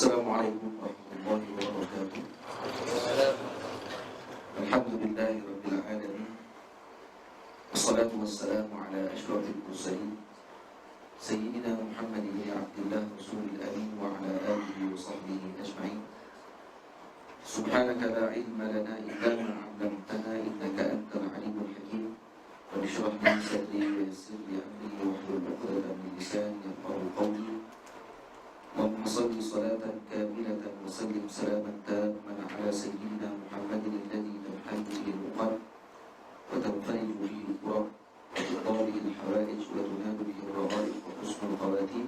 Assalamualaikum warahmatullahi wabarakatuh. Alhamdulillahi rabbil alamin. Wassalatu wassalamu ala asyrafil mursalin Sayyidina Muhammad bin Abdullah Rasulil Amin wa ala alihi wa sahbihi ajma'in. Subhanaka la ilma lana illa ma 'allamtana innaka antal alimul hakim. Rabbi shrah li sadri wa yassir li amri wahlul 'uqdatam min lisani yafqahu qawli. Allahumma salli salatan kamilatan wa sallim salaman tamman ala sayyidina Muhammadin alladhi tanhadu bihi al-uqad wa tanfariju bihi al-kurab wa tuqadi al-hawaij wa tunadu bihi al-raghaib wa husnul khawatim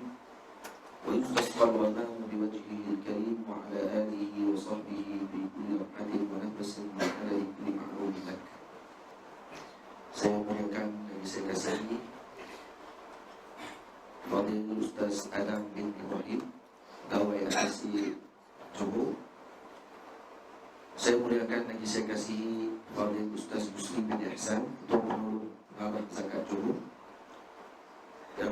wa yustasqa al-ghamam biwajhihi al-karim wa ala alihi wa sahbihi bi kulli rahmatin wa nafsin wa ala kulli ma'rufin lak. Saya muliakan dan saya kasihi Fadil Ustaz Adam bin Ibrahim, Gawai Asasi Johor. Saya muliakan lagi saya kasihi Fadil Ustaz Muslim bin Ihsan, Ketua Penurut Pengarah Zakat Johor, yang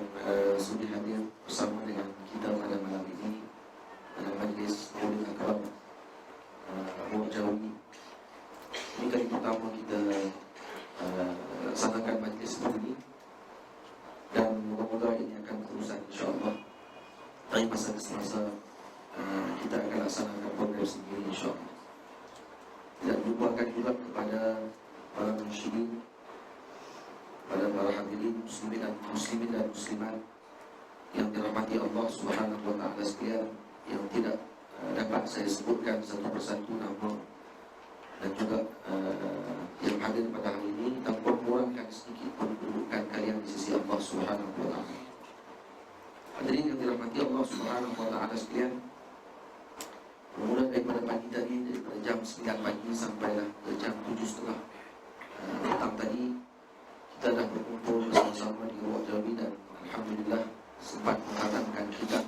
sudi hadir bersama dengan kita pada malam ini pada majlis Maulid Akram Abu Jawi. Ini kali pertama kita laksanakan majlis ini, dan mudah-mudahan ini akan terusan insyaAllah. Dari masa ke semasa kita akan laksanakan program sendiri insyaAllah. Tidak lupakan juga kepada para muslimin, pada para hadirin muslimin dan muslimat yang dirahmati Allah Subhanahu wa ta'ala sekalian, yang tidak dapat saya sebutkan satu persatu nama, dan juga yang hadir pada hari ini tanpa mengurangkan sedikit pun kedudukan kalian di sisi Allah Subhanahu wa ta'ala. Hadirin yang dirahmati Allah Subhanahu wa ta'ala sekalian, mulai daripada pagi tadi, daripada jam 9 pagi sampailah ke jam 7.30 petang tadi, kita dah berkumpul bersama-sama di Ruang Jawi, dan alhamdulillah sempat menghatamkan kitab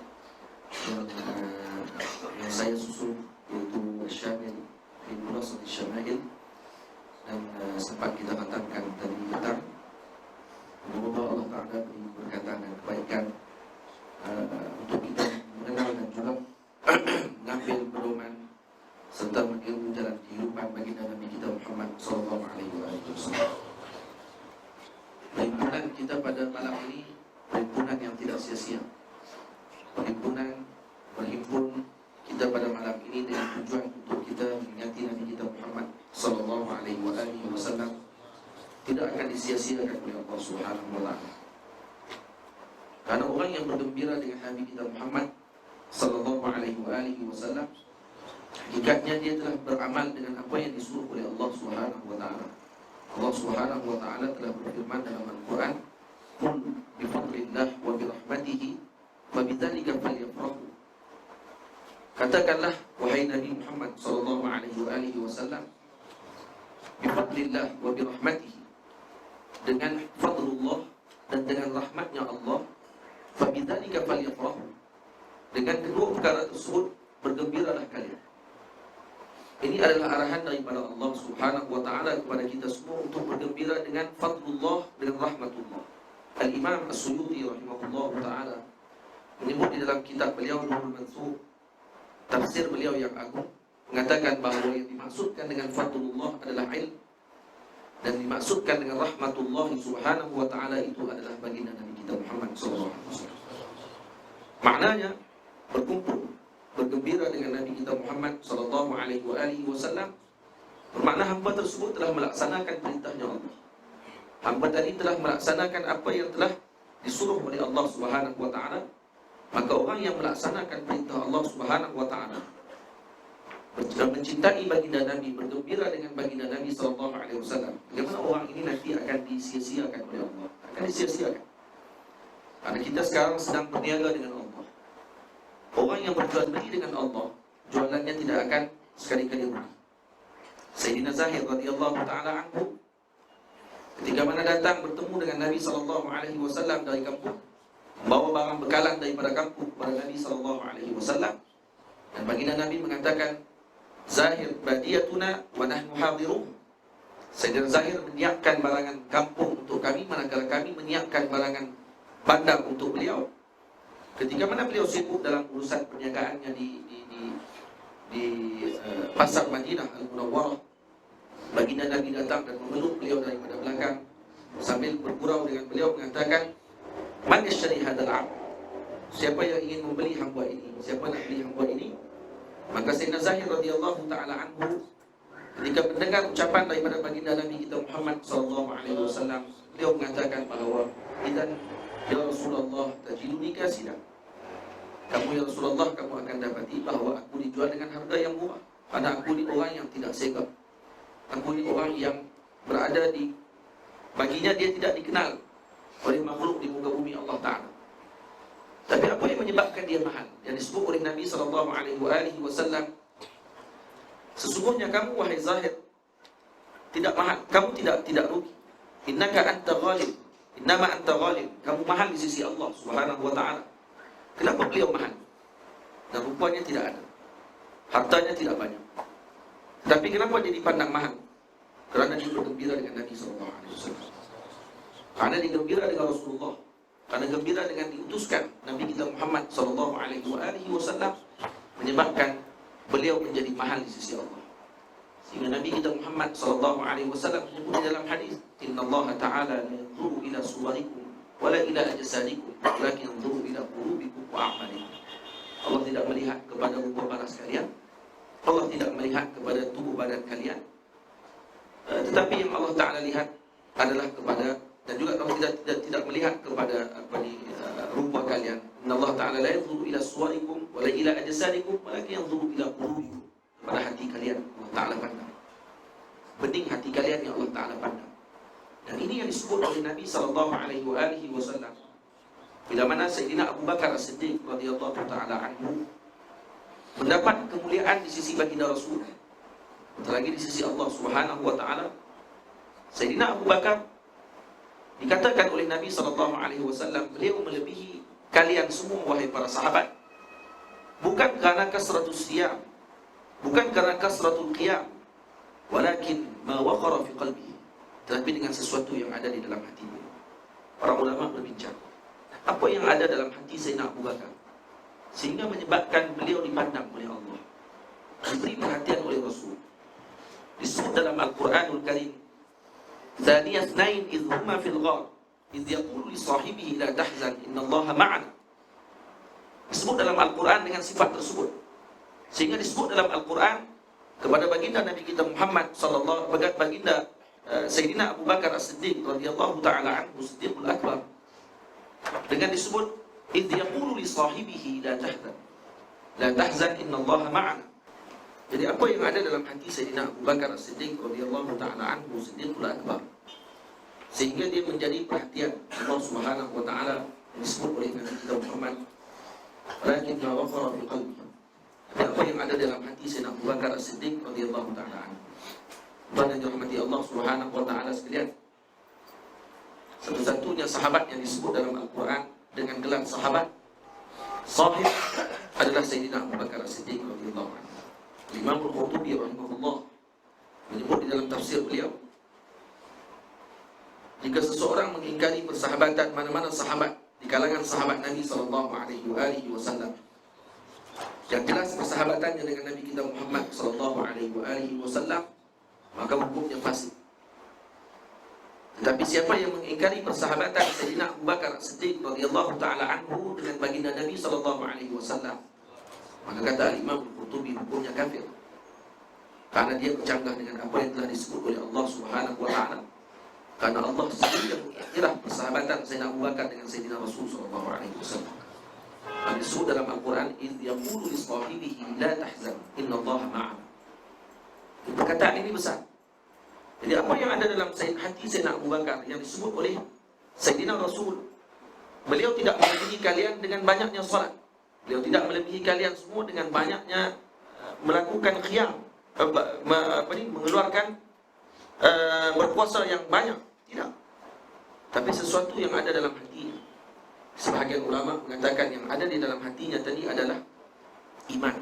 yang saya susun, yaitu Syamil fi Khulasatil Syama'il, dan sempat kita khatamkan tadi petang. Semoga Allah Ta'ala beri berkatan dan kebaikan untuk kita mengenal dan juga mengambil pedoman serta mengilmu jalan kehidupan baginda Nabi kita Muhammad sallallahu alaihi wasallam. Perhimpunan kita pada malam ini perhimpunan yang tidak sia-sia. Berhimpun kita pada malam ini dengan tujuan untuk kita mengingati Nabi kita Muhammad sallallahu alaihi wasallam tidak akan disia-siakan oleh Allah Subhanahu wa taala. Karena orang yang bergembira dengan Nabi kita Muhammad sallallahu alaihi wasallam, hakikatnya dia telah beramal dengan apa yang disuruh oleh Allah Subhanahu wa taala. Allah Subhanahu wa taala telah berfirman dalam Al-Qur'an, "Qul bi fadlillah wa bi rahmatihi wa bidzalika falyafrahu." Katakanlah wahai Nabi Muhammad sallallahu alaihi wasallam, bi fadlillah wa bi rahmatihi, dengan fadlullah dan dengan rahmatnya Allah, fa bidzalika falyafrahu, dengan kedua perkara tersebut bergembiralah kalian. Ini adalah arahan daripada Allah Subhanahu wa ta'ala kepada kita semua untuk bergembira dengan fadlullah, dengan rahmatullah. Al-Imam As-Suyuti rahimahullah ta'ala menyebut di dalam kitab beliau Nurul Mansur, tafsir beliau yang agung, mengatakan bahawa yang dimaksudkan dengan fadlullah adalah ilm, dan dimaksudkan dengan rahmatullah Subhanahu wa ta'ala itu adalah baginda Nabi kita Muhammad sallallahu alaihi wasallam. Maknanya berkumpul, bergembira dengan Nabi kita Muhammad sallallahu alaihi wasallam bermakna hamba tersebut telah melaksanakan perintahnya Allah. Hamba tadi telah melaksanakan apa yang telah disuruh oleh Allah Subhanahu wa taala. Maka orang yang melaksanakan perintah Allah Subhanahu wa taala, mencintai baginda Nabi, bergembira dengan baginda Nabi sallallahu alaihi wasallam, bagaimana orang ini nanti akan disia-siakan oleh Allah? Akan disia-siakan. Karena kita sekarang sedang berniaga dengan Allah. Orang yang berjual beli dengan Allah, jualannya tidak akan sekali-kali rugi. Sayyidina Zahir radhiyallahu taala anhu, ketika mana datang bertemu dengan Nabi sallallahu alaihi wasallam dari kampung, membawa barang bekalan daripada kampung kepada Nabi sallallahu alaihi wasallam, dan baginda Nabi mengatakan, Zahir badiyatuna wa nahnu hadirun. Sayyidina Zahir menyiapkan barangan kampung untuk kami, manakala kami menyiapkan barangan bandar untuk beliau. Ketika mana beliau sibuk dalam urusan perniagaannya di pasar Madinah Al-Munawwarah, baginda Nabi datang dan memeluk beliau daripada belakang sambil bergurau dengan beliau mengatakan, "Man yashtari hadzal 'abd?" Siapa yang ingin membeli hamba ini? Siapa nak beli hamba ini? Maka Sayyidina Zahir radhiyallahu taala anhu ketika mendengar ucapan daripada baginda Nabi kita Muhammad sallallahu alaihi wasallam, beliau mengatakan bahawa, "Idzan ya Rasulullah tajiduni kasida." Kamu ya Rasulullah, kamu akan dapati bahawa aku dijual dengan harga yang murah. Karena aku ni orang yang tidak sega. Aku ni orang yang berada di, baginya dia tidak dikenal oleh makhluk di muka bumi Allah Ta'ala. Tapi apa yang menyebabkan dia mahal? Yang disebut oleh Nabi SAW, sesungguhnya kamu wahai Zahir tidak mahal, kamu tidak rugi. Innaka anta ghalib, innama anta ghalib. Kamu mahal di sisi Allah Subhanahu wa Ta'ala. Kenapa beliau mahal? Dan rupanya tidak ada, hartanya tidak banyak. Tapi kenapa dia dipandang mahal? Kerana dia bergembira dengan Nabi SAW. Karena dia gembira dengan Rasulullah, karena gembira dengan diutuskan Nabi kita Muhammad SAW, menyebabkan beliau menjadi mahal di sisi Allah. Sehingga Nabi kita Muhammad SAW menyebut dalam hadis, "Inna Allah Ta'ala la yanzuru ila suwarikum wala ila ajsadikum, walakin yanzuru ila qulubikum wa a'malikum." Allah tidak melihat kepada rupa badan kalian, Allah tidak melihat kepada tubuh badan kalian, tetapi yang Allah Ta'ala lihat adalah kepada, dan juga Allah tidak melihat kepada rupa kalian. Inna Allah Ta'ala la yanzuru ila suwarikum wala ila ajsadikum, walakin yanzuru ila qulubikum. Pada hati kalian Allah Ta'ala pandang, bening hati kalian yang Allah Ta'ala pandang. Dan ini yang disebut oleh Nabi SAW. Bila mana Sayyidina Abu Bakar As-Siddiq radhiyallahu ta'ala anhu mendapat kemuliaan di sisi baginda Rasul, lagi di sisi Allah Subhanahu wa Ta'ala. Sayyidina Abu Bakar dikatakan oleh Nabi SAW, beliau melebihi kalian semua wahai para sahabat, bukan karena kasratus siyam, bukan karena kasratul qiyam, walakin ma waqara fi qalbihi, tetapi dengan sesuatu yang ada di dalam hatinya. Para ulama berbincang, apa yang ada dalam hati Sayyidina Abu Bakar sehingga menyebabkan beliau dipandang oleh Allah, diberi perhatian oleh Rasul. Disebut dalam Al-Quranul Karim, "Thaniya itsnain idh huma fil ghar, idh yaqulu li sahibihi la tahzan, innallaha ma'ana." Disebut dalam Al-Quran dengan sifat tersebut, sehingga disebut dalam Al-Quran kepada baginda Nabi kita Muhammad sallallahu alaihi wasallam, baginda Sayyidina Abu Bakar As-Siddiq radhiyallahu ta'ala anhu, Siddiqul Akbar, dengan disebut idh yaqulu li sahibihi la tahzan innallaha ma'ana. Jadi apa yang ada dalam hati Sayyidina Abu Bakar As-Siddiq radhiyallahu ta'ala anhu, Siddiqul Akbar, sehingga dia menjadi perhatian Allah Subhanahu wa Ta'ala, disebut oleh Nabi kita Muhammad, "Walakin ma waqara fi qalbi." Apa yang ada dalam hati Sayyidina Abu Bakar As-Siddiq radhiyallahu ta'ala anhu. Dan dirahmati Allah Subhanahu wa Ta'ala sekalian, satu-satunya sahabat yang disebut dalam Al-Quran dengan gelar sahabat sahib adalah Sayyidina Abu Bakar As-Siddiq radhiyallahu anhu. Imam Al-Qurtubi rahimahullah menyebut di dalam tafsir beliau, jika seseorang mengingkari persahabatan mana-mana sahabat di kalangan sahabat Nabi sallallahu alaihi wasallam, yang jelas persahabatannya dengan Nabi kita Muhammad sallallahu alaihi wasallam, maka hukumnya fasik. Tetapi siapa yang mengingkari persahabatan Sayyidina Abu Bakar As-Siddiq radhiyallahu ta'ala anhu dengan baginda Nabi sallallahu alaihi wasallam, maka kata Imam Al-Qurtubi, hukumnya kafir. Karena dia bercanggah dengan apa yang telah disebut oleh Allah Subhanahu wa Ta'ala. Karena Allah sendiri yang mengiktiraf persahabatan Sayyidina Abu Bakar dengan Sayyidina Rasul sallallahu alaihi wasallam. Yang disebut dalam Al-Quran, idh yaqulu li sahibihi la tahzan innallaha ma'ana. Perkataan ini besar. Jadi apa yang ada dalam hati Sayyidina Abu Bakar yang disebut oleh Sayyidina Rasul, beliau tidak melebihi kalian dengan banyaknya salat, beliau tidak melebihi kalian semua dengan banyaknya melakukan qiyam, mengeluarkan berpuasa yang banyak, tidak. Tapi sesuatu yang ada dalam hatinya. Sebahagian ulama mengatakan yang ada di dalam hatinya tadi adalah iman.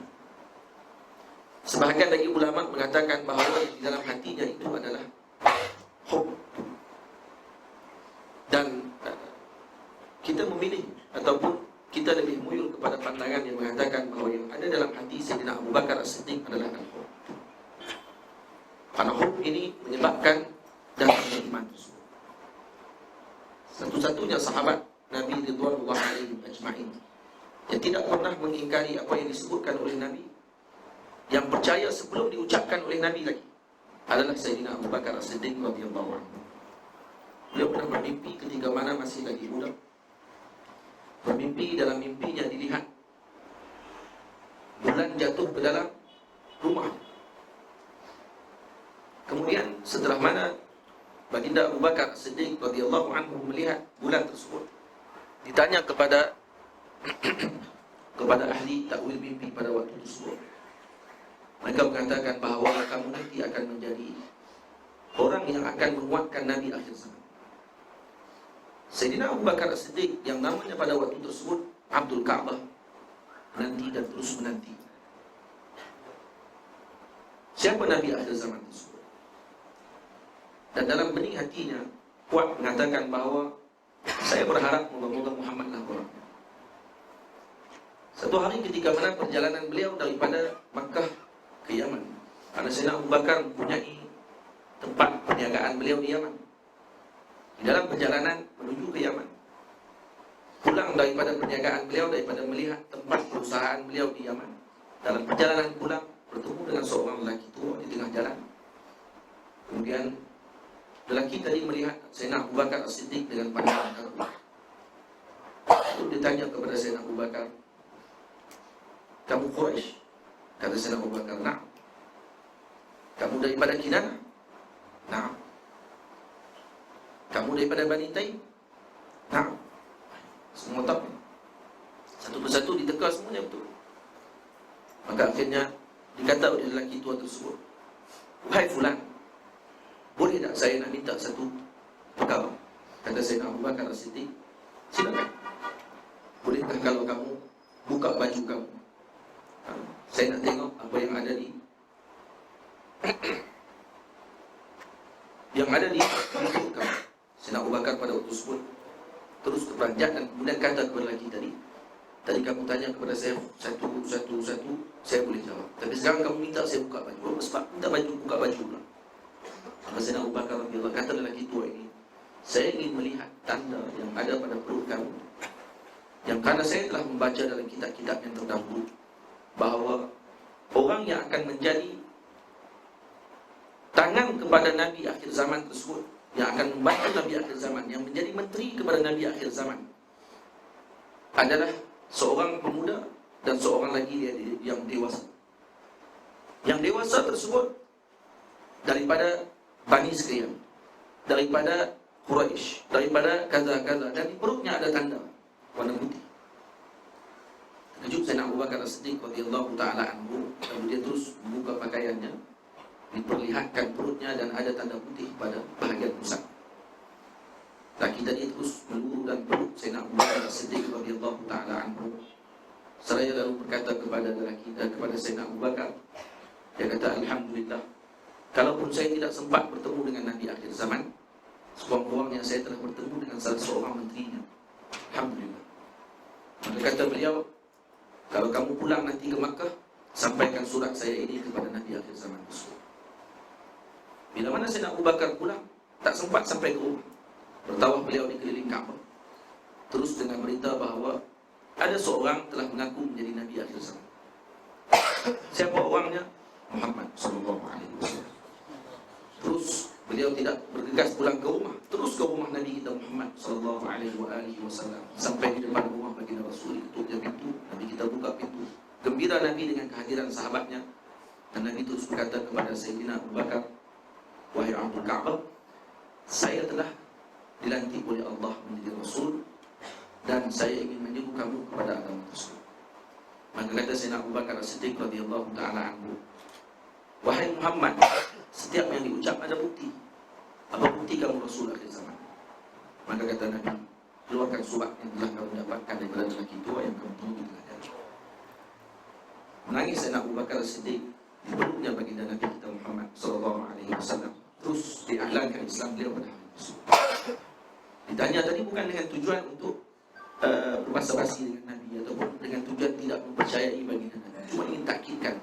Sebahagian lagi ulama mengatakan bahawa yang di dalam hatinya itu adalah hub. Dan kita memilih, ataupun kita lebih Sayyidina Abu Bakar As-Siddiq adalah al-hub. Karena hub ini menyebabkan datangnya iman tersebut. Satu-satunya sahabat Nabi ridwanullah alaihim ajma'in yang tidak pernah mengingkari apa yang disebutkan oleh Nabi, yang percaya sebelum diucapkan oleh Nabi lagi, adalah Sayyidina Abu Bakar As-Siddiq radhiyallahu anhu. Beliau pernah bermimpi ketika mana masih lagi muda. Bermimpi, dalam mimpinya dilihat bulan jatuh ke dalam rumah. Kemudian setelah mana baginda Abu Bakar As-Siddiq radhiyallahu anhu melihat bulan tersebut, ditanya kepada kepada ahli takwil mimpi pada waktu tersebut. Mereka mengatakan bahawa kamu nanti akan menjadi orang yang akan menguatkan Nabi akhir zaman. Sayyidina Abu Bakar As-Siddiq yang namanya pada waktu tersebut Abdul Ka'bah menanti dan terus menanti siapa Nabi akhir zaman tersebut. Dan dalam benih hatinya kuat mengatakan bahawa saya berharap moga-moga Muhammad lah orangnya. Satu hari ketika mana perjalanan beliau daripada Makkah ke Yaman, karena Sayyidina Abu Bakar mempunyai tempat perniagaan beliau di Yaman. Di dalam perjalanan menuju ke Yaman, pulang daripada perniagaan beliau, daripada melihat tempat perusahaan beliau di Yaman, dalam perjalanan pulang bertemu dengan seorang lelaki tua di tengah jalan. Kemudian lelaki tadi melihat Sayyidina Abu Bakar As-Siddiq dengan pandangan kagum. Lalu ditanya kepada Sayyidina Abu Bakar, kamu Quraisy? Kata Sayyidina Abu Bakar, nah. Kamu daripada Kinanah? Nah. Kamu daripada Bani Taim? Nah. Semua tahu. Satu persatu diteka semuanya betul. Maka akhirnya dikata oleh lelaki tua tersebut, wahai fulan, boleh tak saya nak minta satu perkara? Kata Sayyidina Abu Bakar As-Siddiq, silakan. Bolehkah kalau kamu buka baju kamu? Saya nak tengok apa yang ada di tubuh kamu. Sayyidina Abu Bakar pada waktu tersebut terus terperanjat dan kemudian kata kepada lelaki tadi kamu tanya kepada saya satu, saya boleh jawab. Tapi sekarang kamu minta saya buka baju. Apa sebab minta baju, buka baju pula? Maka Sayyidina Abu Bakar radhiyallahu, kata lelaki tua ini, saya ingin melihat tanda yang ada pada perut kamu, yang karena saya telah membaca dalam kitab-kitab yang terdahulu bahawa orang yang akan menjadi tangan kepada Nabi akhir zaman tersebut, yang akan membantu Nabi akhir zaman, yang menjadi menteri kepada Nabi akhir zaman, adalah seorang pemuda dan seorang lagi yang dewasa. Yang dewasa tersebut daripada Bani sekalian, daripada Quraisy, daripada kaza-kaza, dan di perutnya ada tanda warna putih. Terkejut Sayyidina Abu Bakar As-Siddiq radhiyallahu ta'ala anhu, lalu dia terus membuka pakaiannya, diperlihatkan perutnya dan ada tanda putih pada bahagian pusat. Laki tadi terus meluru dan peluk Sayyidina Abu Bakar As-Siddiq radhiyallahu ta'ala anhu. Seraya lalu berkata kepada lelaki dan kepada Sayyidina Abu Bakar, dia kata, alhamdulillah, kalaupun saya tidak sempat bertemu dengan Nabi akhir zaman, sekurang-kurangnya saya telah bertemu dengan salah seorang menterinya. Alhamdulillah. Maka kata beliau, kalau kamu pulang nanti ke Makkah, sampaikan surat saya ini kepada Nabi akhir zaman tersebut. Bila mana Sayyidina Abu Bakar pulang, tak sempat sampai ke rumah, bertawaf beliau di keliling Kaabah, terus dengan berita bahawa ada seorang telah mengaku menjadi Nabi akhir zaman. Siapa orangnya? Muhammad sallallahu alaihi wasallam. Terus beliau tidak bergegas pulang ke rumah, terus ke rumah Nabi kita Muhammad sallallahu alaihi wasallam. Sampai di depan rumah baginda Rasul, ketuknya pintu, Nabi kita buka pintu. Gembira Nabi dengan kehadiran sahabatnya. Dan Nabi terus berkata kepada Sayyidina Abu Bakar, wahai Abdul Ka'bah, saya telah dilantik oleh Allah menjadi Rasul, dan saya ingin menyuruh kamu kepada agama tersebut. Maka kata Sayyidina Abu Bakar As-Siddiq radhiyallahu ta'ala anhu, wahai Muhammad, setiap yang diucap ada bukti. Apa bukti kamu Rasul akhir zaman? Maka kata Nabi, keluarkan surat yang telah kamu dapatkan daripada lelaki tua yang kamu tunggu di tengah jalan. Menangis Sayyidina Abu Bakar As-Siddiq di peluknya baginda Nabi kita Muhammad sallallahu alaihi wasallam. Terus diiklankan Islam beliau pada hari tersebut. Ditanya tadi bukan dengan tujuan untuk berbahasa-bahasi dengan Nabi ataupun dengan tujuan tidak mempercayai baginda Nabi. Cuma ingin takkidkan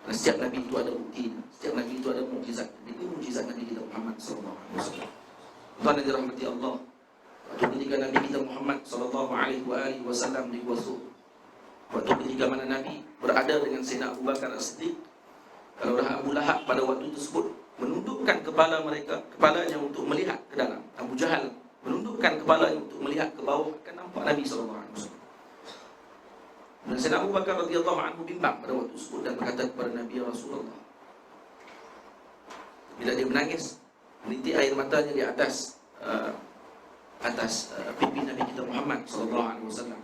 setiap Nabi itu ada bukti, setiap Nabi itu ada mukjizat. Ini mukjizat Nabi kita Muhammad sallallahu alaihi wasallam. Tuhan yang dirahmati Allah, waktu ketika Nabi kita Muhammad sallallahu alaihi wasallam dikuasai, waktu ketika mana Nabi berada dengan Sayyidina Abu Bakar As-Siddiq, kalau Abu Lahab pada waktu tersebut menundukkan kepalanya untuk melihat ke dalam. Abu Jahal menundukkan kepalanya untuk melihat ke bawah, akan nampak Nabi sallallahu alaihi wasallam. Dan Sayyidina Abu Bakar radhiyallahu anhu bimbang pada waktu tersebut dan berkata kepada Nabi, ya Rasulullah, bila dia menangis, menitik air matanya di atas pipi Nabi kita Muhammad sallallahu alaihi wasallam.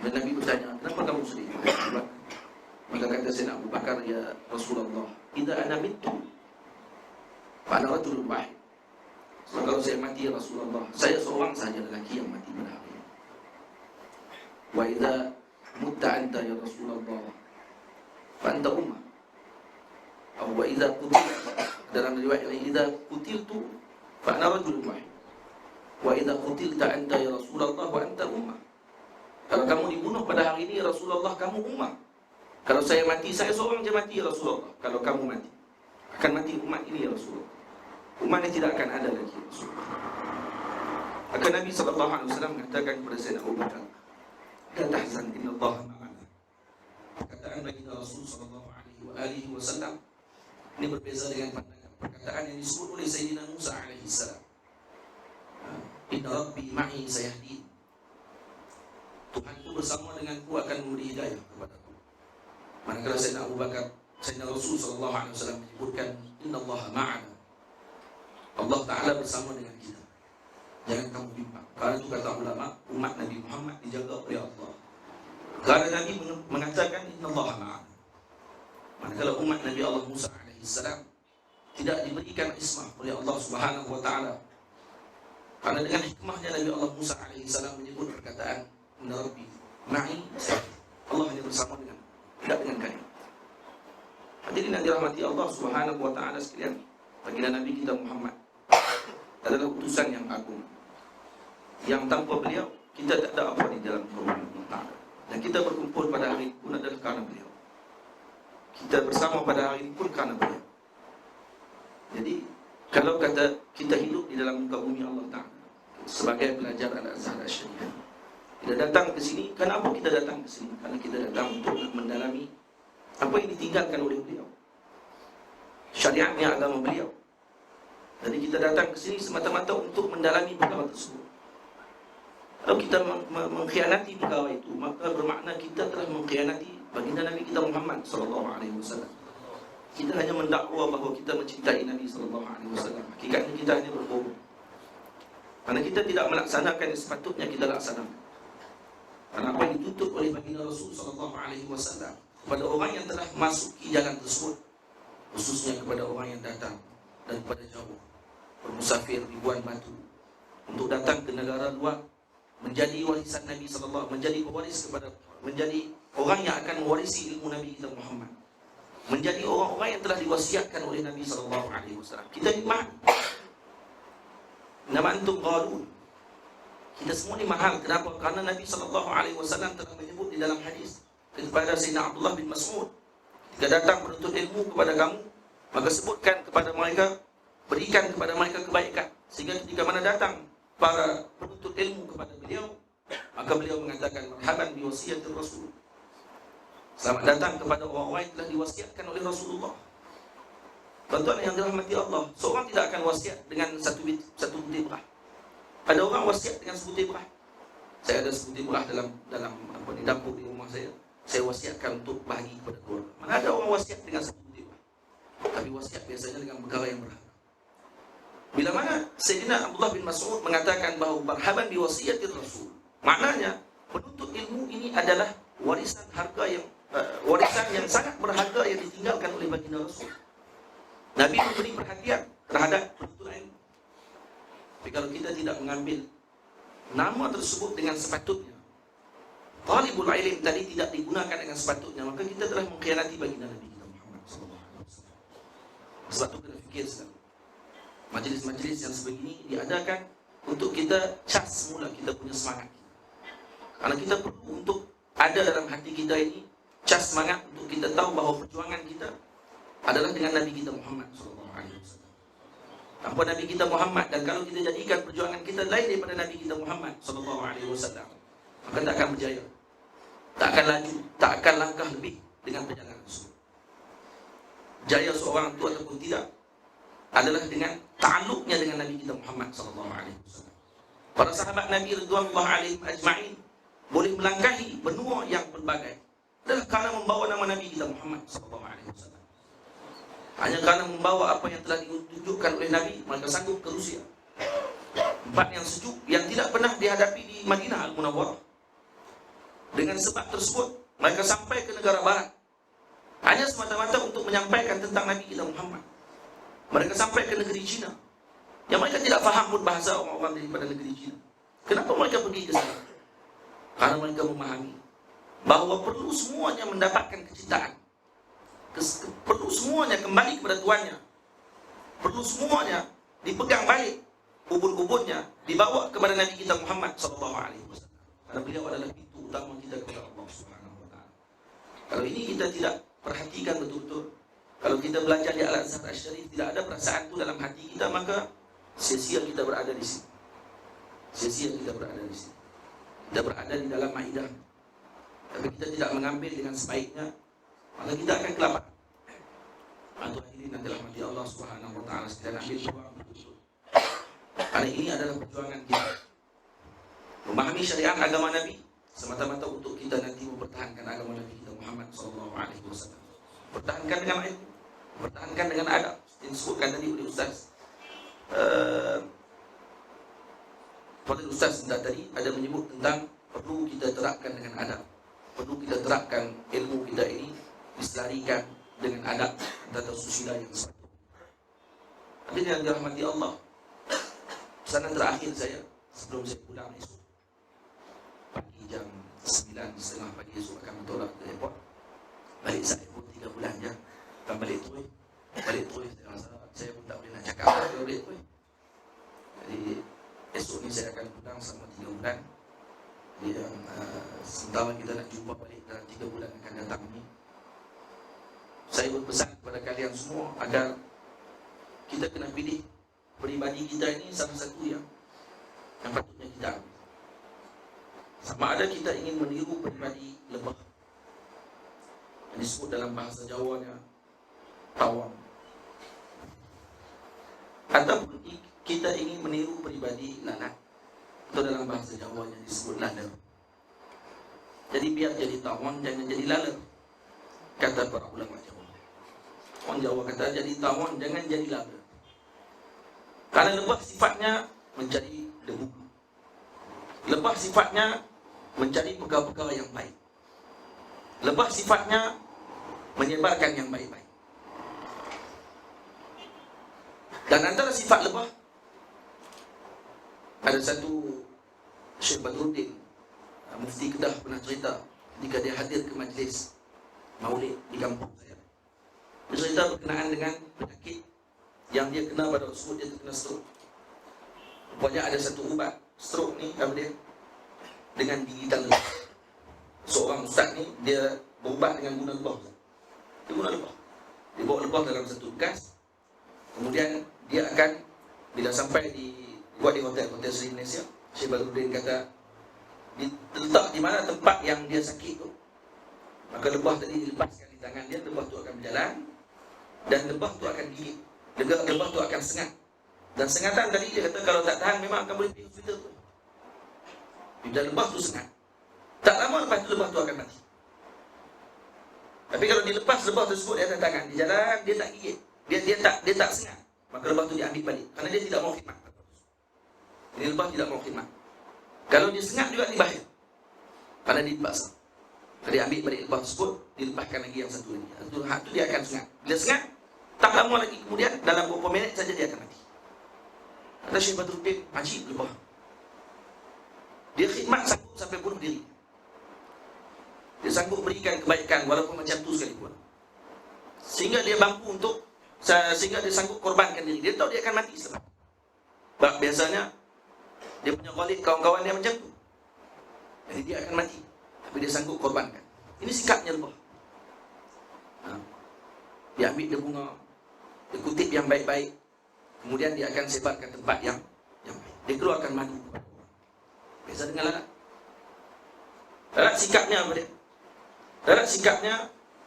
Dan Nabi bertanya, kenapa kamu sedih? Maka kata Sayyidina Abu Bakar, ya Rasulullah, idza ana mittu fa ana rajulun wahid. Maka kalau saya mati, ya Rasulullah, saya seorang saja lelaki yang mati pada hari ini. Wa idza mutta anta ya Rasulullah fa anta ummah. Atau wa idza qutilta, dalam riwayat lain, idza qutiltu fa ana rajulun wahid. Wa idza qutilta anta ya Rasulullah wa anta ummah. Kalau kamu dibunuh pada hari ini, ya Rasulullah, kamu ummah. Kalau saya mati, saya seorang je mati, ya Rasulullah. Kalau kamu mati, akan mati umat ini, ya Rasulullah. Umat ini tidak akan ada lagi, ya Rasulullah. Maka Nabi SAW mengatakan kepada Sayyidina Abu Bakar, la tahzan, innallaha ma'ana. Perkataan baginda Rasul SAW ini berbeza dengan perkataan yang disebut oleh Sayyidina Musa alaihissalam. Inna Rabbi ma'i sayahdin. Tuhanku bersama denganku akan memberi hidayah kepadaku. Manakala Sayyidina Abu Bakar, Sayyidina Rasul SAW menyebutkan innallaha ma'ana, Allah Ta'ala bersama dengan kita. Jangan kamu bimbang. Karena itu kata ulama, umat Nabi Muhammad dijaga oleh Allah. Karena Nabi mengatakan innallaha ma'ana. Manakala umat Nabi Allah Musa alaihissalam tidak diberikan ismah oleh Allah Subhanahu wa Ta'ala. Karena dengan hikmahnya Nabi Allah Musa alaihissalam menyebut perkataan inna Rabbi ma'i, Allah hanya bersama dengan, tidak dengan kami. Hadirin yang dirahmati Allah Subhanahu wa Ta'ala sekalian, baginda Nabi kita Muhammad adalah utusan yang agung, yang tanpa beliau kita tak ada apa di dalam kaum Allah Ta'ala. Dan kita berkumpul pada hari ini pun adalah karena beliau. Kita bersama pada hari ini pun karena beliau. Jadi kalau kata kita hidup di dalam muka bumi Allah Ta'ala sebagai pelajar Al-Azhar Asy-Syarifah, kita datang ke sini, kenapa kita datang ke sini? Karena kita datang untuk mendalami apa yang ditinggalkan oleh beliau, syariatnya, agama beliau. Jadi kita datang ke sini semata-mata untuk mendalami perkara tersebut. Kalau kita mengkhianati perkara itu, maka bermakna kita telah mengkhianati baginda Nabi kita Muhammad sallallahu alaihi wasallam. Kita hanya mendakwa bahawa kita mencintai Nabi sallallahu alaihi wasallam. Hakikatnya kita hanya berbohong. Karena kita tidak melaksanakan yang sepatutnya kita laksanakan. Karena apa yang dituntut oleh baginda Rasul sallallahu alaihi wasallam kepada orang yang telah masuki jalan tersebut, khususnya kepada orang yang datang daripada jauh, bermusafir ribuan batu untuk datang ke negara luar, menjadi warisan Nabi sallallahu, menjadi pewaris kepada, menjadi orang yang akan mewarisi ilmu Nabi kita Muhammad, menjadi orang-orang yang telah diwasiatkan oleh Nabi sallallahu alaihi wasallam. Kita iman. Nama antum qalun. Kita semua ni mahal. Kenapa? Karena Nabi sallallahu alaihi wasallam telah menyebut di dalam hadis kepada Sayyidina Abdullah bin Mas'ud, jika datang menuntut ilmu kepada kamu, maka sebutkan kepada mereka, berikan kepada mereka kebaikan, sehingga ketika mana datang para penuntut ilmu kepada beliau, maka beliau mengatakan marhaban bi wasiyatir Rasul. Selamat datang kepada orang-orang yang telah diwasiatkan oleh Rasulullah. Tuan-tuan yang dirahmati Allah, seorang tidak akan wasiat dengan satu butir beras. Ada orang wasiat dengan sebutir beras. Saya ada sebutir beras dalam di dapur di rumah saya. Saya wasiatkan untuk bagi kepada keluarga. Mana ada orang wasiat dengan sebutir beras? Tapi wasiat biasanya dengan perkara yang berharga. Bila mana Sayyidina Abdullah bin Mas'ud mengatakan bahawa marhaban bi wasiyatir Rasul, maknanya penuntut ilmu ini adalah warisan harga yang warisan yang sangat berharga yang ditinggalkan oleh baginda Rasul. Nabi memberi perhatian terhadap penuntut ilmu. Tapi kalau kita tidak mengambil nama tersebut dengan sepatutnya, talibul ilm tadi tidak digunakan dengan sepatutnya, maka kita telah mengkhianati baginda Nabi kita Muhammad SAW. Sebab itu kena fikir sekali. Majlis-majlis yang sebegini diadakan untuk kita cas semula kita punya semangat kita. Karena kita perlu untuk ada dalam hati kita ini cas semangat untuk kita tahu bahawa perjuangan kita adalah dengan Nabi kita Muhammad SAW. Tanpa Nabi kita Muhammad, dan kalau kita jadikan perjuangan kita lain daripada Nabi kita Muhammad SAW, maka tak akan berjaya, tak akan laju, tak akan langkah lebih dengan perjalanan tersebut. Jaya seorang itu ataupun tidak adalah dengan ta'alluqnya dengan Nabi kita Muhammad SAW. Para sahabat Nabi radhiyallahu alaihim ajma'in boleh melangkahi benua yang pelbagai adalah kerana membawa nama Nabi kita Muhammad SAW. Hanya kerana membawa apa yang telah ditunjukkan oleh Nabi, mereka sanggup ke Rusia, tempat yang sejuk yang tidak pernah dihadapi di Madinah Al-Munawwarah. Dengan sebab tersebut mereka sampai ke negara barat hanya semata-mata untuk menyampaikan tentang Nabi kita Muhammad. Mereka sampai ke negeri China yang mereka tidak faham pun bahasa orang-orang daripada negeri China. Kenapa mereka pergi ke sana? Karena mereka memahami bahawa perlu semuanya mendapatkan kecintaan, perlu semuanya kembali kepada tuannya, perlu semuanya dipegang balik, ubun-ubunnya dibawa kepada Nabi kita Muhammad SAW. Karena beliau adalah pintu utama kita kepada Allah Subhanahu Wa Taala. Kalau ini kita tidak perhatikan betul-betul, kalau kita belajar di Al-Azhar Asy-Syarif tidak ada perasaan itu dalam hati kita, maka sia-sia kita berada di sini. Sia-sia kita berada di sini. Kita berada di dalam maidah, tapi kita tidak mengambil dengan sebaiknya, maka kita akan kelaparan. Atau hadirin yang dirahmati Allah Subhanahu Wa Taala, kita ambil peluang betul-betul. Karena ini adalah perjuangan kita. Memahami syariat agama Nabi semata-mata untuk kita nanti mempertahankan agama Nabi kita Muhammad SAW. Pertahankan dengan ilmu, pertahankan dengan adab. Yang disebutkan tadi oleh Ustaz Fadil Ustaz tadi ada menyebut tentang perlu kita terapkan dengan adab, perlu kita terapkan ilmu kita ini diselarikan dengan adab tata susila yang sepatutnya. Hadirin yang dirahmati Allah, pesanan terakhir saya sebelum saya pulang esok pagi jam 9:30 pagi esok akan bertolak ke airport. Balik saya pun 3 bulan je, akan balik terus. Balik terus, saya rasa saya pun tak boleh nak cakap apa kalau balik terus. Jadi esok ni saya akan pulang selama 3 bulan. Jadi sementara kita nak jumpa balik dalam 3 bulan akan datang ni, saya berpesan kepada kalian semua agar kita kena pilih peribadi kita ini salah satu yang patutnya kita ambil. Sama ada kita ingin meniru peribadi lebah, yang disebut dalam bahasa Jawanya tawang, ataupun kita ingin meniru peribadi lalat, atau dalam bahasa Jawanya disebut laler. Jadi biar jadi tawang, jangan jadi laler, kata para ulama Jawa. Orang Jawa kata jadi tawang, jangan jadi laler. Karena lebah sifatnya mencari debu, lebah sifatnya mencari perkara-perkara yang baik, lebah sifatnya menyebarkan yang baik-baik. Dan antara sifat lebah, ada satu Syekh Badruddin Mufti Kedah pernah cerita ketika dia hadir ke majlis maulid di kampung saya. Dia cerita berkenaan dengan penyakit yang dia kena pada waktu tersebut. Dia terkena stroke. Rupanya ada satu ubat stroke ni kemudian dengan gigitan lebah. Seorang ustaz ni dia berubat dengan guna lebah. Dia guna lebah, dia bawa lebah dalam satu gas. Kemudian dia akan, bila sampai buat di hotel Sri Indonesia, Syekh Badruddin kata letak di mana tempat yang dia sakit tu, maka lebah tadi dilepaskan di tangan dia. Lebah tu akan berjalan dan lebah tu akan gigit, lebah tu akan sengat. Dan sengatan tadi dia kata kalau tak tahan memang akan boleh pergi hospital tu. Bila lebah tu sengat, tak lama lepas tu lebah tu akan mati. Tapi kalau dilepas lebah tersebut di atas tangan, dia jalan, dia tak gigit, dia tak sengat, maka lebah tu diambil balik kerana dia tidak mau khidmat. Ini lebah tidak mau khidmat. Kalau dia sengat juga ini bahaya, kerana dia dipaksa. Kalau dia ambil balik lebah tersebut, dilepaskan lagi yang satu lagi. Itu dia akan sengat. Bila sengat, tak lama lagi kemudian, dalam beberapa minit saja dia akan mati. Kata Syekh Badruddin, ajib lebah, dia khidmat sanggup sampai bunuh diri. Dia sanggup berikan kebaikan walaupun macam tu sekalipun, sehingga dia mampu untuk, sehingga dia sanggup korbankan diri. Dia tahu dia akan mati selepas. Sebab biasanya dia punya ghalib kawan-kawan dia macam tu. Jadi dia akan mati, tapi dia sanggup korbankan. Ini sikapnya lebah. Dia ambil dia bunga, dia kutip yang baik-baik, kemudian dia akan sebarkan tempat yang baik. Dia keluarkan madu. Beza dengan lalat. Lalat sikapnya apa dia? Lalat sikapnya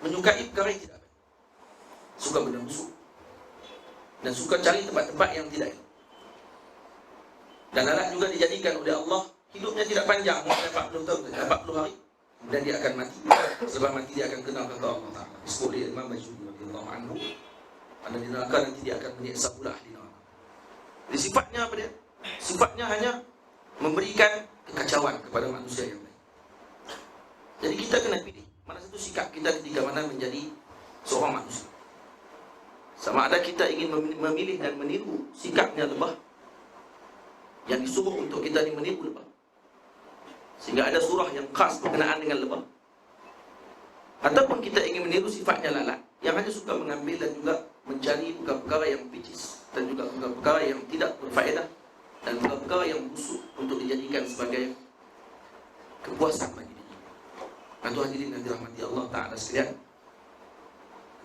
menyukai perkara yang tidak baik, suka benda busuk, dan suka cari tempat-tempat yang tidak baik. Dan lalat juga dijadikan oleh Allah hidupnya tidak panjang, mungkin 40 tahun, 40 hari, dan dia akan mati. Sebab mati dia akan kenal kata Allah Ta'ala. Disebut oleh Imam Majuri radhiyallahu anhu, ada di neraka nanti dia akan menyiksa pula ahli neraka. Jadi sifatnya apa dia? Sifatnya hanya memberikan kekacauan kepada manusia yang lain. Jadi kita kena pilih mana satu sikap kita ketika mana menjadi seorang manusia. Sama ada kita ingin memilih dan meniru sikapnya lebah, yang disuruh untuk kita ini meniru lebah, sehingga ada surah yang khas berkenaan dengan lebah, ataupun kita ingin meniru sifatnya lalat yang hanya suka mengambil dan juga mencari perkara-perkara yang picis, dan juga perkara-perkara yang tidak berfaedah, dan perkara-perkara yang busuk untuk dijadikan sebagai kepuasan bagi diri. Tuan hadirin yang dirahmati Allah Ta'ala sekalian,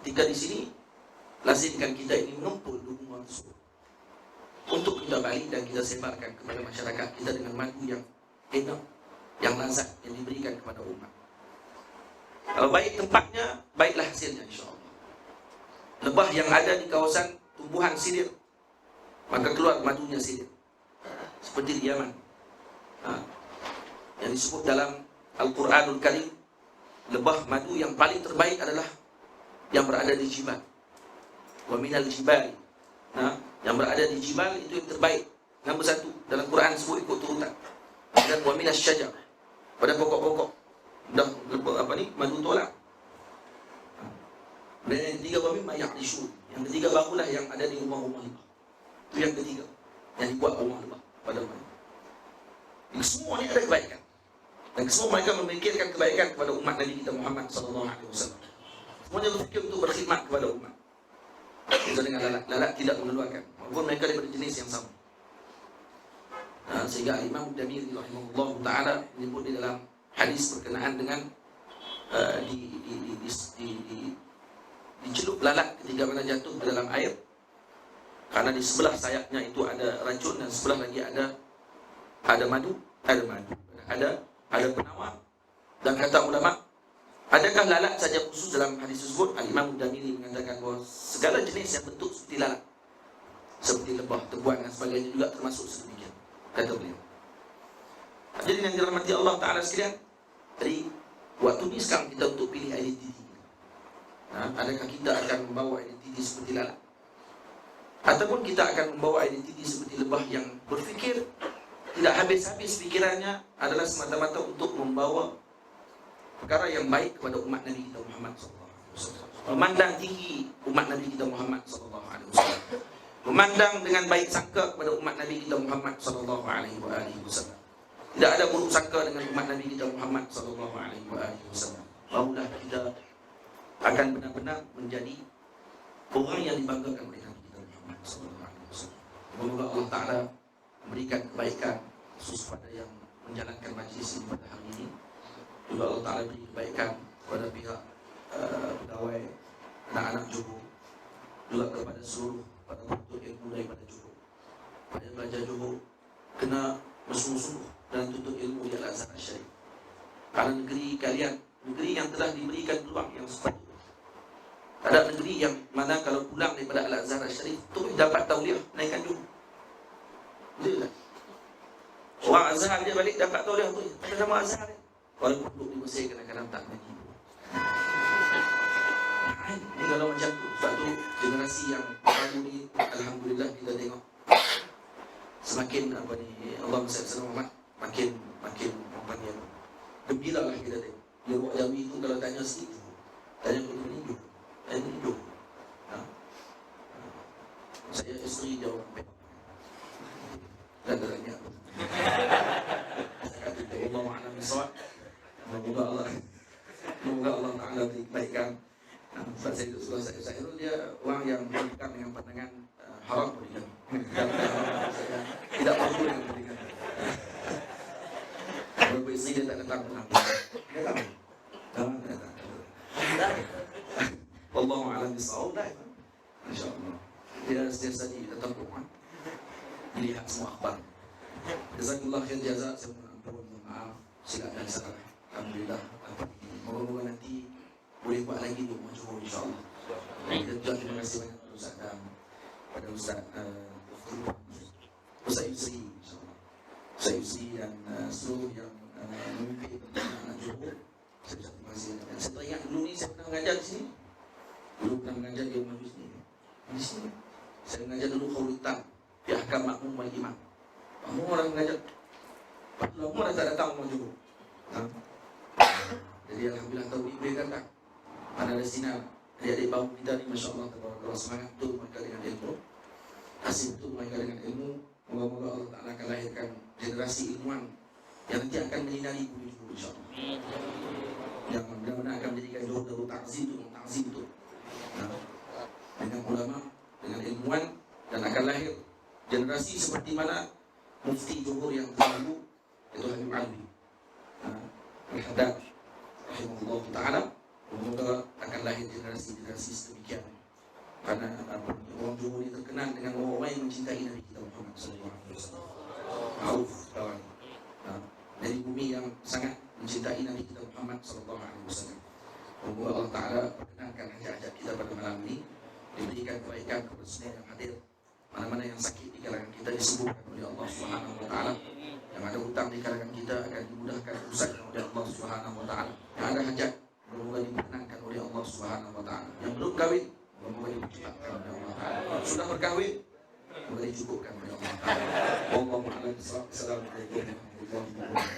ketika di sini lazimkan kita ini mengumpul dukungan tersebut untuk kita balik dan kita sebarkan kepada masyarakat kita dengan madu yang enak, yang lazat, yang diberikan kepada umat. Kalau baik tempatnya, baiklah hasilnya insyaAllah. Lebah yang ada di kawasan tumbuhan sidir, maka keluar madunya sidir, seperti di Yaman. Yang disebut dalam Al-Quranul Karim, lebah madu yang paling terbaik adalah yang berada di jibal. Wa minal jibali, yang berada di jibal itu yang terbaik. Nombor 1 dalam Quran sebut ikut turutan. Dan wa minas syajar, pada pokok-pokok dah madu tolak. Dan yang ketiga wa mimma ya'rishun, yang ketiga barulah yang ada di rumah-rumah lebah. Itu yang ketiga yang dibuat rumah lebah pada madu. Ini semua ini ada kebaikan, dan semua mereka memikirkan kebaikan kepada umat Nabi kita Muhammad SAW. Semuanya berfikir untuk berkhidmat kepada umat. Kita dengan lalat tidak mengeluarkan, walaupun mereka daripada jenis yang sama. Sehingga Imam Damiri rahimahullah ta'ala menyebut di dalam hadis berkenaan dengan dicelup lalat ketika mana jatuh ke dalam air, karena di sebelah sayapnya itu ada racun, dan sebelah lagi ada madu, ada penawar. Dan kata ulama, adakah lalat saja khusus dalam hadis tersebut? Al-Imam Damiri mengatakan bahawa segala jenis yang bentuk seperti lalat, seperti lebah, tebuan dan sebagainya juga termasuk sedemikian, kata beliau. Jadi yang dirahmati Allah Ta'ala sekalian, dari waktu ini sekarang kita untuk pilih identiti. Adakah kita akan membawa identiti seperti lalat, ataupun kita akan membawa identiti seperti lebah yang berfikir tidak habis-habis pikirannya adalah semata-mata untuk membawa perkara yang baik kepada umat Nabi kita Muhammad SAW, memandang tinggi umat Nabi kita Muhammad SAW, memandang dengan baik sangka kepada umat Nabi kita Muhammad SAW. Tidak ada buruk sangka dengan umat Nabi kita Muhammad SAW. Barulah kita akan benar-benar menjadi orang yang dibanggakan oleh Nabi kita Muhammad SAW. Semoga Allah Ta'ala memberikan kebaikan khusus pada yang menjalankan majlis ini pada hari ini. Juga Allah Ta'ala beri kebaikan kepada pihak pegawai, anak-anak Johor, juga kepada seluruh para penuntut ilmu daripada Johor. Pada pelajar Johor kena bersungguh-sungguh dan tuntut ilmu di Al-Azhar Syarif, karena negeri kalian, negeri yang telah diberikan peluang yang sepatutnya. Ada negeri yang mana kalau pulang daripada Al-Azhar Syarif tu dapat tauliah naikkan Johor. Betul tak? Orang Azhar dia balik dapat tauliah tu, ada nama Azhar dia, walaupun duduk di Mesir kadang-kadang tak mengaji. Ini kalau macam tu, suatu generasi yang baru ni, alhamdulillah kita tengok semakin Allah SWT makin gembira lah kita tengok. Dia buat Jawi tu kalau tanya sikit, tanya untuk menunjuk, menunjuk. Saya isteri jawab dan tanya. Saya kata Allah ma'alam bisawab. Semoga Allah Ta'ala beri kebaikan. Sebab saya suka saya dia orang yang berpegang dengan pandangan haram berikan. Tidak mampu dengan berikan. Kalau isteri dia tak ada hutang menang. Datang. Wallahu a'lam bishawab. Insyaallah. Dia setiap hari kita tahu dilihat semua akhbar. Jazakallah khair jazak. Saya mohon maaf silakan salah. Alhamdulillah. Moga-moga nanti boleh buat lagi di rumah Johor insyaAllah. Kita juga terima kasih banyak kepada Ustaz Adam, pada Ustaz Yusri insyaAllah, Ustaz Yusri dan seluruh yang memimpin anak Johor. Saya terima kasih. Dan saya teringat dulu ni saya pernah mengajar di sini. Dulu pernah mengajar di rumah Yusri di sini. Saya mengajar dulu khawritan di ahkam makmum wal imam. Makmum orang mengajar lama dah tak datang rumah Johor. Jadi alhamdulillah tahu ibu kata mana ada sinar adik-adik bawah kita ni, masya-Allah, tabarakallah, semangat betul mereka dengan ilmu, asing betul mereka dengan ilmu. Moga-moga Allah Taala akan lahirkan generasi ilmuwan yang nanti akan menyinari bumi Johor insya-Allah. Yang benar-benar akan menjadikan Johor Darul Ta'zim itu. Dengan ulama, dengan ilmuwan, dan akan lahir generasi seperti mana Mufti Johor yang terdahulu itu Habib Alwi Al-Haddad rahimahullah ta'ala. Semoga akan lahir generasi-generasi sedemikian. Karena orang Johor ini terkenal dengan orang yang mencintai Nabi kita Muhammad SAW. Auf kawan. Dari bumi yang sangat mencintai Nabi kita Muhammad SAW. Semoga Allah Ta'ala perkenankan hajat-hajat kita pada malam ini, diberikan kebaikan kepada semua yang hadir. Mana-mana yang sakit di kalangan kita disembuhkan oleh Allah Subhanahu wa Ta'ala. Yang ada hutang di kalangan kita akan dimudahkan uruskan oleh Allah Subhanahu wa Ta'ala. Yang ada hajat semoga diperkenankan oleh Allah Subhanahu wa Ta'ala. Yang belum kahwin semoga dipercepatkan oleh Allah Ta'ala. Sudah berkahwin semoga dicukupkan oleh Allah Ta'ala. Wallahu a'lam bishawab. Assalamualaikum warahmatullahi wabarakatuh.